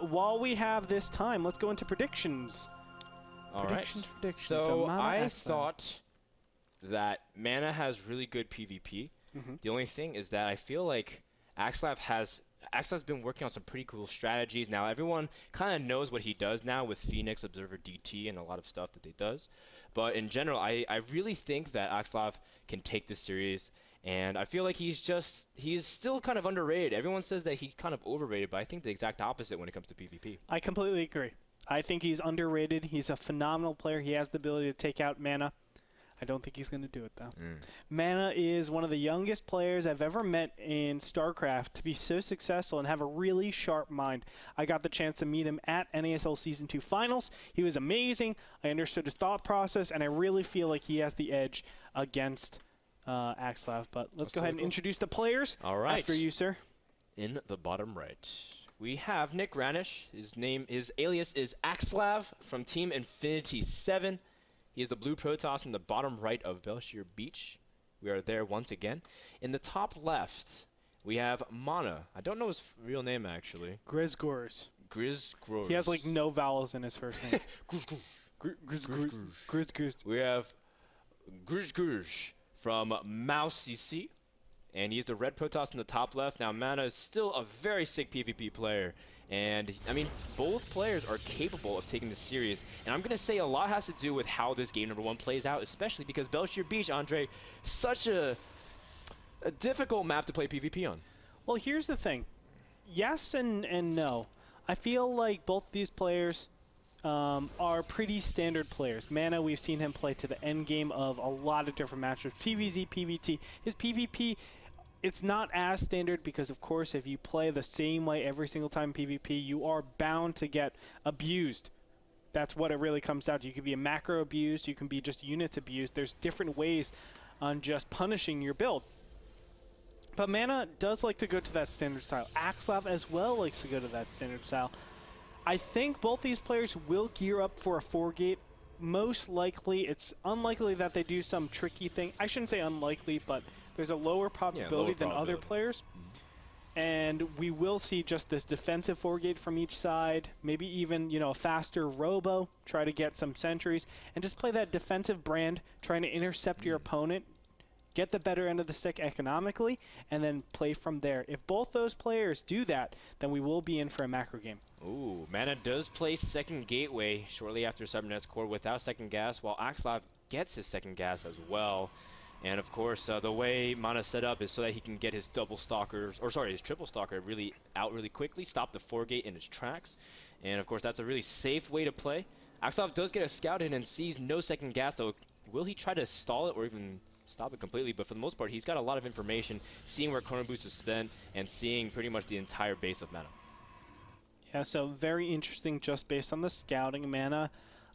while we have this time, let's go into predictions. Predictions. So I thought that MaNa has really good PvP. The only thing is that I feel like Axslav's been working on some pretty cool strategies. Now everyone kind of knows what he does now with Phoenix, Observer DT, and a lot of stuff that he does. But in general, I really think that Axslav can take this series. And I feel like he's still kind of underrated. Everyone says that he's kind of overrated, but I think the exact opposite when it comes to PvP. I completely agree. I think he's underrated. He's a phenomenal player. He has the ability to take out MaNa. I don't think he's going to do it, though. MaNa is one of the youngest players I've ever met in StarCraft to be so successful and have a really sharp mind. I got the chance to meet him at NASL Season 2 Finals. He was amazing. I understood his thought process, and I really feel like he has the edge against Axslav. But let's go ahead and introduce the players. All right. After you, sir. In the bottom right, we have Nick Ranish. His alias is Axslav from Team Infinity 7. He is the blue Protoss in the bottom right of Belshir Beach. We are there once again. In the top left, we have MaNa. I don't know his real name, actually. Grizgors. Grizgors. He has, like, no vowels in his first name. Grizgors. We have Grizgors from Mouse CC. And he's the red Protoss in the top left. Now, MaNa is still a very sick PvP player. And, I mean, both players are capable of taking this series. And I'm going to say a lot has to do with how this game number 1 plays out, especially because Belshir Beach, Andre, such a difficult map to play PvP on. Well, here's the thing. Yes and no. I feel like both these players are pretty standard players. MaNa, we've seen him play to the end game of a lot of different matches. PvZ, PvT. His PvP, it's not as standard because, of course, if you play the same way every single time in PvP, you are bound to get abused. That's what it really comes down to. You can be a macro abused. You can be just units abused. There's different ways on just punishing your build. But MaNa does like to go to that standard style. Axslav as well likes to go to that standard style. I think both these players will gear up for a 4-gate. Most likely, it's unlikely that they do some tricky thing. I shouldn't say unlikely, but there's a lower probability than other players. And we will see just this defensive 4-gate from each side, maybe even, you know, a faster robo, try to get some sentries, and just play that defensive brand, trying to intercept your opponent, get the better end of the stick economically, and then play from there. If both those players do that, then we will be in for a macro game. Ooh, MaNa does play second gateway shortly after Cybernet's core without second gas, while Axslav gets his second gas as well. And of course, the way MaNa's set up is so that he can get his double stalkers, or sorry, his triple stalker really quickly, stop the 4-gate in his tracks. And of course, that's a really safe way to play. Axslav does get a scout in and sees no second gas, though. Will he try to stall it or even stop it completely? But for the most part, he's got a lot of information, seeing where Chrono Boost is spent, and seeing pretty much the entire base of MaNa. Yeah, so very interesting just based on the scouting. MaNa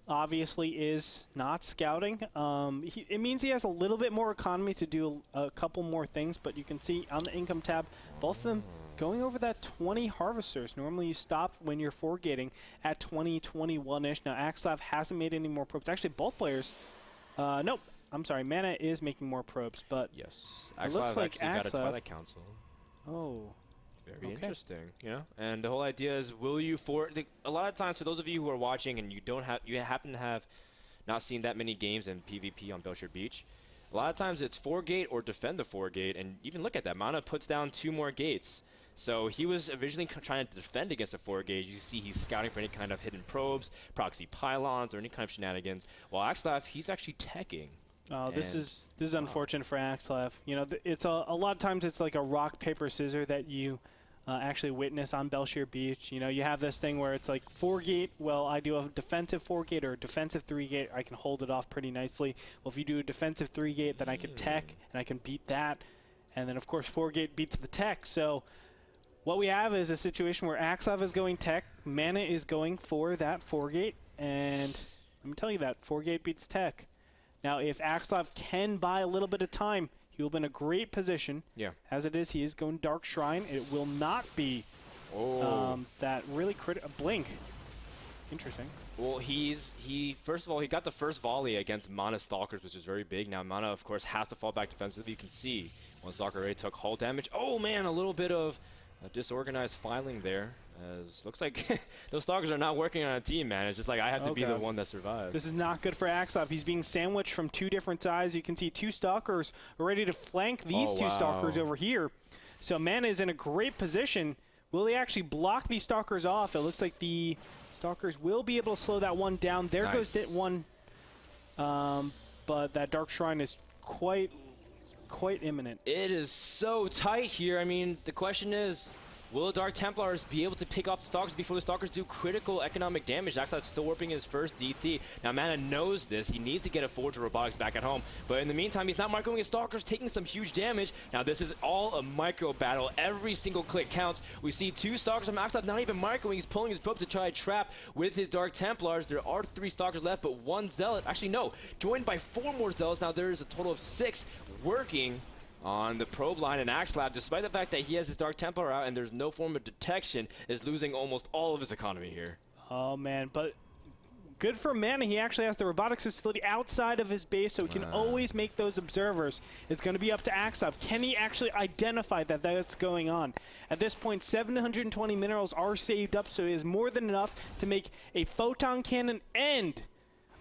obviously is not scouting. It means he has a little bit more economy to do a couple more things, but you can see on the income tab, both of them going over that 20 harvesters. Normally you stop when you're 4-gating at 20, 21-ish. Now Axslav hasn't made any more probes. Actually, both players, nope. I'm sorry, MaNa is making more probes, but yes, it looks like Axslav got a Twilight Council. Oh. Very interesting, you know. And the whole idea is, will you a lot of times, for those of you who are watching and you happen to have not seen that many games in PvP on Belshir Beach, a lot of times it's 4-gate or defend the 4-gate, and even look at that, MaNa puts down 2 more gates. So he was originally trying to defend against a 4-gate. You see he's scouting for any kind of hidden probes, proxy pylons, or any kind of shenanigans. While Axslav, he's actually teching. Oh, this is unfortunate for Axslav. You know, it's a lot of times it's like a rock paper scissors that you actually witness on Belshir Beach. You know, you have this thing where it's like 4-gate. Well, I do a defensive 4-gate or a defensive 3-gate. I can hold it off pretty nicely. Well, if you do a defensive 3-gate, then I can tech and I can beat that. And then of course 4-gate beats the tech. So what we have is a situation where Axslav is going tech, MaNa is going for that 4-gate, and let me tell you that 4-gate beats tech. Now, if Axslav can buy a little bit of time, he will be in a great position. Yeah. As it is, he is going Dark Shrine. It will not be that really blink. Interesting. Well, first of all, he got the first volley against MaNa Stalkers, which is very big. Now, MaNa, of course, has to fall back defensively. You can see one Stalker already took hull damage. Oh, man, a little bit of disorganized filing there As looks like those Stalkers are not working on a team, man. It's just like I have to be the one that survives. This is not good for Axslav. He's being sandwiched from two different sides. You can see two Stalkers ready to flank these two Stalkers over here. So MaNa is in a great position. Will he actually block these Stalkers off? It looks like the Stalkers will be able to slow that one down. There goes that one. But that Dark Shrine is quite imminent. It is so tight here. I mean, the question is, will the Dark Templars be able to pick off the Stalkers before the Stalkers do critical economic damage? Axslav still warping his first DT. Now, MaNa knows this. He needs to get a Forge of Robotics back at home. But in the meantime, he's not microing his Stalkers, taking some huge damage. Now, this is all a micro battle. Every single click counts. We see two Stalkers from Axslav not even microing. He's pulling his probe to try to trap with his Dark Templars. There are 3 Stalkers left, but 1 Zealot. Actually, no. Joined by 4 more Zealots. Now, there is a total of 6 working on the probe line, and Axslav, despite the fact that he has his Dark Templar out and there's no form of detection, is losing almost all of his economy here. Oh, man, but good for MaNa. He actually has the robotics facility outside of his base, so he can always make those observers. It's going to be up to Axslav. Can he actually identify that that's going on? At this point, 720 minerals are saved up, so it is more than enough to make a photon cannon and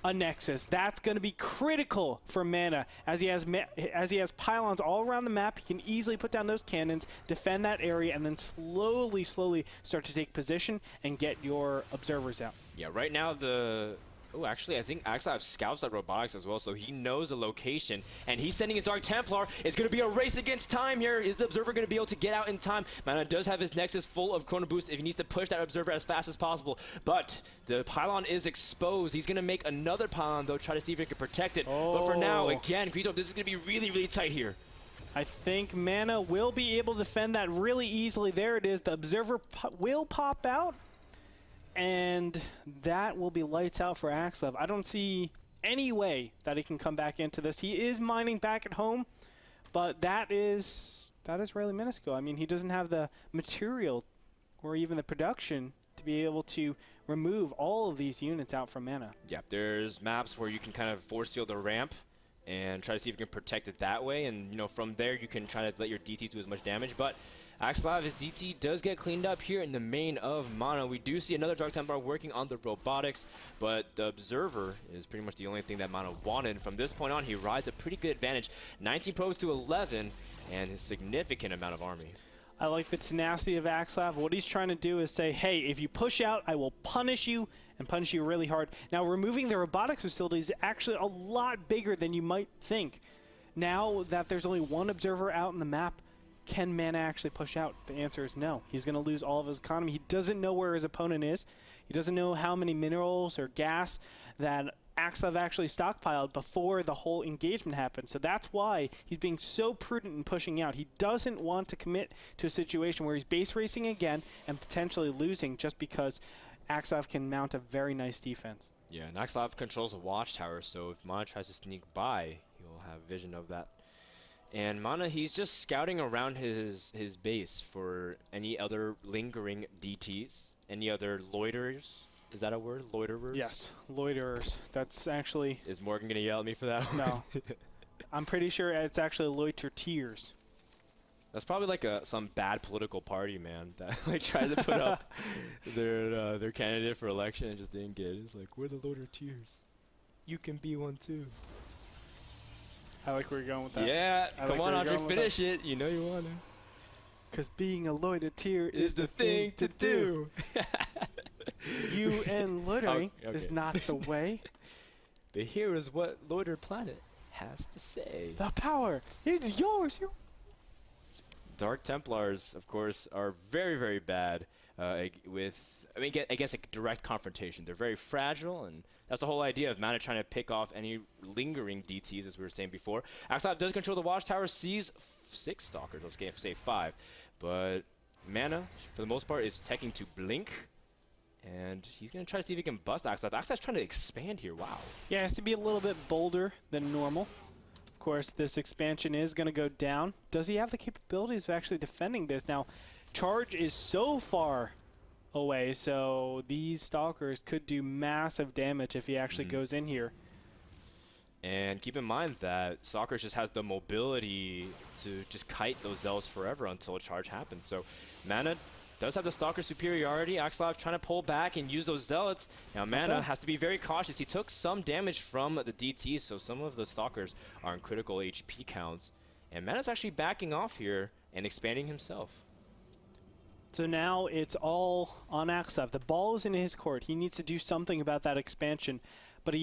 a Nexus. That's going to be critical for MaNa. As he has pylons all around the map, he can easily put down those cannons, defend that area, and then slowly start to take position and get your observers out. Yeah, right now the... Oh, actually, I think Axslav scouts that robotics as well, so he knows the location, and he's sending his Dark Templar. It's going to be a race against time here. Is the Observer going to be able to get out in time? MaNa does have his Nexus full of Chrono Boost if he needs to push that Observer as fast as possible, but the pylon is exposed. He's going to make another pylon, though, try to see if he can protect it. But for now, again, Grito, this is going to be really tight here. I think MaNa will be able to defend that really easily. There it is. The Observer will pop out, and that will be lights out for Axslav. I don't see any way that he can come back into this. He is mining back at home, but that is really minuscule. I mean, he doesn't have the material or even the production to be able to remove all of these units out from MaNa. Yeah, there's maps where you can kind of force seal the ramp and try to see if you can protect it that way, and you know, from there you can try to let your DTs do as much damage. But Axslav, his DT does get cleaned up here in the main of MaNa. We do see another Dark Templar working on the robotics, but the Observer is pretty much the only thing that MaNa wanted. From this point on, he rides a pretty good advantage. 19 probes to 11, and a significant amount of army. I like the tenacity of Axslav. What he's trying to do is say, hey, if you push out, I will punish you, and punish you really hard. Now, removing the robotics facility is actually a lot bigger than you might think. Now that there's only 1 Observer out in the map, can MaNa actually push out? The answer is no. He's going to lose all of his economy. He doesn't know where his opponent is. He doesn't know how many minerals or gas that Axslav actually stockpiled before the whole engagement happened. So that's why he's being so prudent in pushing out. He doesn't want to commit to a situation where he's base racing again and potentially losing just because Axslav can mount a very nice defense. Yeah, and Axslav controls the watchtower, so if MaNa tries to sneak by, he'll have vision of that. And MaNa, he's just scouting around his base for any other lingering DTs, any other loiterers. Is that a word? Loiterers? Yes, loiterers. That's actually... Is Morgan going to yell at me for that? No. I'm pretty sure it's actually loiter-tears. That's probably like some bad political party, man, that like tried to put up their candidate for election and just didn't get it. It's like, we're the loiter-tears. You can be one too. I like where you're going with that. Yeah, come on, Andre, finish it. You know you want to. Because being a loiter-tear is the thing to do. You and loitering is not the way. But here is what Loiter Planet has to say. The power is yours. Dark Templars, of course, are very bad with, I mean, I guess, a direct confrontation. They're very fragile, and that's the whole idea of MaNa trying to pick off any lingering DTs, as we were saying before. Axslav does control the watchtower, sees 6 Stalkers, let's say 5. But MaNa, for the most part, is teching to blink. And he's going to try to see if he can bust Axslav. Axlav's trying to expand here. Wow. Yeah, it has to be a little bit bolder than normal. Of course, this expansion is going to go down. Does he have the capabilities of actually defending this? Now, charge is so far away, so these Stalkers could do massive damage if he actually goes in here. And keep in mind that Stalkers just has the mobility to just kite those Zealots forever until a charge happens. So MaNa does have the Stalker superiority. Axslav trying to pull back and use those Zealots. Now MaNa has to be very cautious. He took some damage from the DT, so some of the Stalkers are in critical HP counts. And MaNa's actually backing off here and expanding himself. So now it's all on Axslav. The ball is in his court. He needs to do something about that expansion. But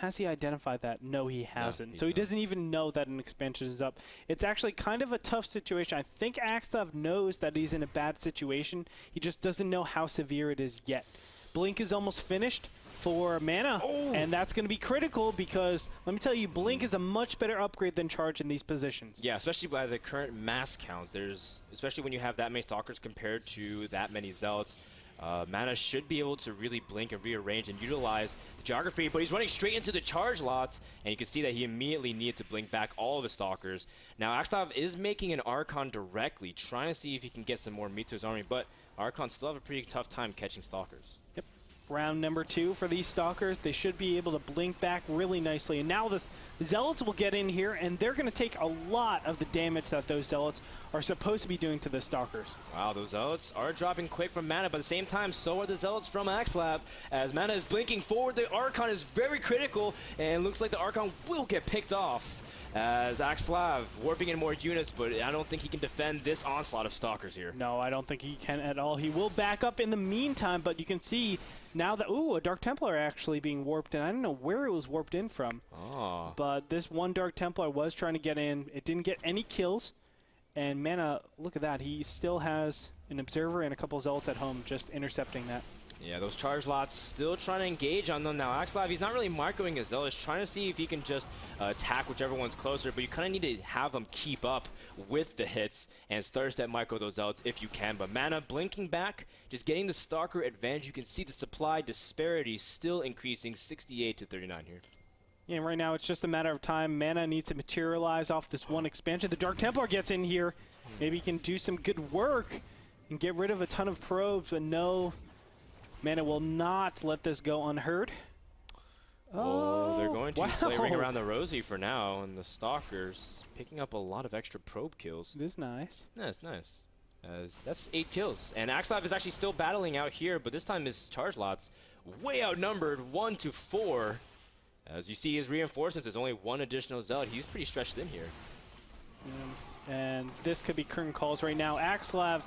has he identified that? No, he hasn't. So he doesn't even know that an expansion is up. It's actually kind of a tough situation. I think Axslav knows that he's in a bad situation. He just doesn't know how severe it is yet. Blink is almost finished for MaNa, and that's going to be critical because, let me tell you, Blink is a much better upgrade than Charge in these positions. Yeah, especially by the current mass counts. Especially when you have that many Stalkers compared to that many Zealots. MaNa should be able to really blink and rearrange and utilize the geography, but he's running straight into the charge lots, and you can see that he immediately needed to blink back all of his Stalkers. Now, Axslav is making an Archon directly, trying to see if he can get some more meat to his army, but Archon still have a pretty tough time catching Stalkers. Yep. Round number 2 for these Stalkers. They should be able to blink back really nicely, and now the Zealots will get in here, and they're going to take a lot of the damage that those Zealots are supposed to be doing to the Stalkers. Wow, those Zealots are dropping quick from MaNa, but at the same time, so are the Zealots from Axslav. As MaNa is blinking forward, the Archon is very critical, and looks like the Archon will get picked off. As Axslav warping in more units, but I don't think he can defend this onslaught of Stalkers here. No, I don't think he can at all. He will back up in the meantime, but you can see now that, a Dark Templar actually being warped in. I don't know where it was warped in from. Oh. But this one Dark Templar was trying to get in. It didn't get any kills. And MaNa, look at that. He still has an Observer and a couple Zealots at home just intercepting that. Yeah, those charge lots still trying to engage on them now. Axslav, he's not really microing his Zealots, trying to see if he can just attack whichever one's closer, but you kind of need to have them keep up with the hits and start step micro those Zealots if you can. But MaNa blinking back, just getting the Stalker advantage. You can see the supply disparity still increasing 68 to 39 here. Yeah, right now it's just a matter of time. MaNa needs to materialize off this one expansion. The Dark Templar gets in here. Maybe he can do some good work and get rid of a ton of probes, but no, MaNa will not let this go unheard. Oh, they're going to play Ring Around the Rosie for now, and the Stalkers picking up a lot of extra probe kills. It is nice. That's nice. As that's 8 kills. And Axslav is actually still battling out here, but this time his charge lots way outnumbered 1 to 4. As you see his reinforcements, there's only one additional Zealot. He's pretty stretched in here. And this could be curtain calls right now. Axslav,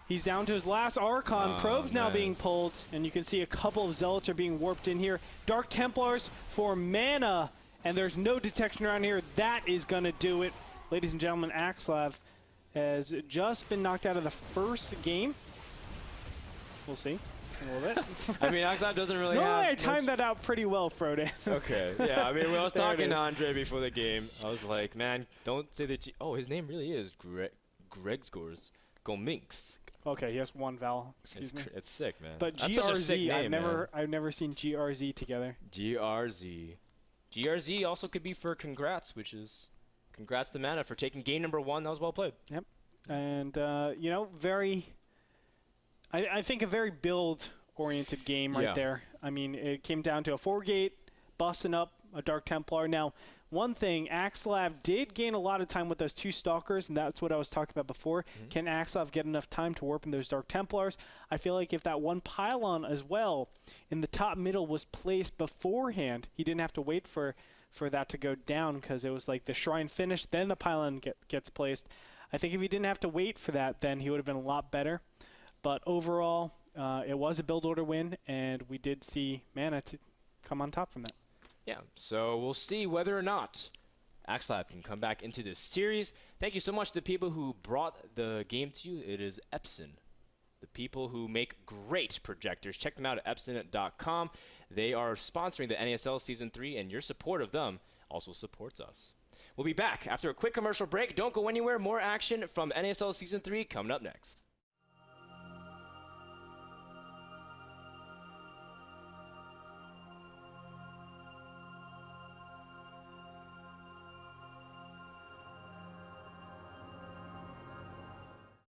he's down to his last Archon. Probes now being pulled, and you can see a couple of Zealots are being warped in here. Dark Templars for MaNa, and there's no detection around here. That is going to do it. Ladies and gentlemen, Axslav has just been knocked out of the first game. We'll see. A little bit. I mean, Axslav doesn't really have I timed that out pretty well, Frodan. Okay. Yeah, I mean, when I was talking to Andre before the game, I was like, man, don't say that. Oh, his name really is Gregsgors Gominks. Okay, he has one vowel. Excuse me. It's sick, man. But that's such a sick name, I've never seen GRZ together. GRZ. GRZ also could be for congrats, which is congrats to MaNa for taking game number 1. That was well played. Yep. And, you know, I think a very build-oriented game right there. I mean, it came down to a 4-gate, busting up a Dark Templar. Now, one thing, Axslav did gain a lot of time with those 2 Stalkers, and that's what I was talking about before. Can Axslav get enough time to warp in those Dark Templars? I feel like if that one pylon as well in the top middle was placed beforehand, he didn't have to wait for that to go down because it was like the shrine finished, then the pylon gets placed. I think if he didn't have to wait for that, then he would have been a lot better. But overall, it was a build order win, and we did see MaNa to come on top from that. Yeah, so we'll see whether or not Axslav can come back into this series. Thank you so much to the people who brought the game to you. It is Epson, the people who make great projectors. Check them out at epson.com. They are sponsoring the NASL Season 3, and your support of them also supports us. We'll be back after a quick commercial break. Don't go anywhere. More action from NASL Season 3 coming up next.